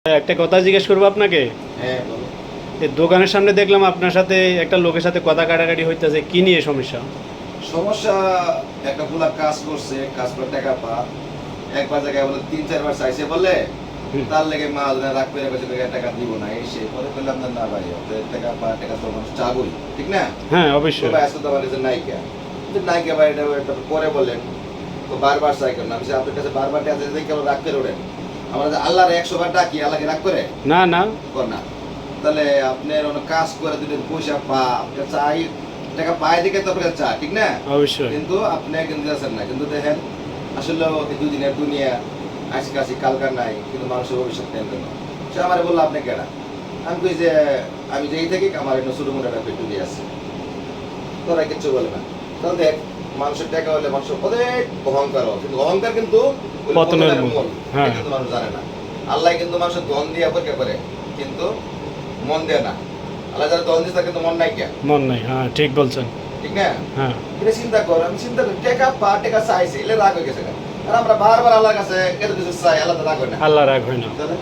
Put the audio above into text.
একটা কথা জিজ্ঞেস করবো আপনাকে। হ্যাঁ বলো। এই দোকানের সামনে দেখলাম আপনার সাথে একটা লোকের সাথে কথা কাটাকাটি হইতেছে, কি নিয়ে সমস্যা? সমস্যা একটা পুলা কাজ করছে, কাজ করে টাকা পা একবার জায়গায় বলে 3-4 বার চাইছে বলে তার লেগে মা রাগ করে বসে টাকা দিব না এই সে পরে বললাম না ভাই আপনার টাকা পা টাকা তো মানুষ চাবই, ঠিক না? হ্যাঁ অবশ্যই। ভাই আজকে তো আমার নিজের নায়িকা, কিন্তু নায়িকা ভাই এটা পরে বললেন তো বারবার চাই কেন? আমি আপনার কাছে বারবার আছে কেন রাগ করে ওঠেন? আমরা যে আল্লাহর 100 বার ডাকি, আল্লাহকে রাগ করে না না কর না। তাহলে আপনার অনেক কাজ করে দুটো পয়সা পা আপনার চাই টাকা পায় দেখে তো আপনার চা, ঠিক না? অবশ্যই। কিন্তু আপনি কিন্তু আছেন না, কিন্তু দেখেন আসলে এই দুদিনের দুনিয়া আজকে আসি কালকার নাই, কিন্তু মানুষের ভবিষ্যৎ নেন কেন? সে আমার বললো আপনি কেনা, আমি কই যে আমি যেই থেকে আমার একটা ছোটো মোটা পেটু দিয়ে আছে, তোরা কিচ্ছু বলে না। তাহলে দেখ মানুষের টাকা হলে মানুষের অনেক অহংকার হয়, কিন্তু অহংকার কিন্তু ওই পতনের পতনের মূল। মূল। হ্যাঁ। এটা কিন্তু মানুষ জানে না। আল্লাহ কিন্তু মানুষের ধন দিয়ে পরীক্ষা করে, কিন্তু মন দেয় না। আল্লাহ যারা ধন দিচ্ছে তার কিন্তু মন নাই কে? মন নাই, হ্যাঁ ঠিক বলছেন। ঠিক না? হ্যাঁ এটা চিন্তা কর, আমি চিন্তা করি টাকা পা টাকা চাইছে এলে রাগ হয়ে গেছে। আর আমরা বারবার আল্লাহর কাছে এত কিছু চাই, আল্লাহ তো রাগ হয় না। আল্লাহ রাগ হয় না। তাহলে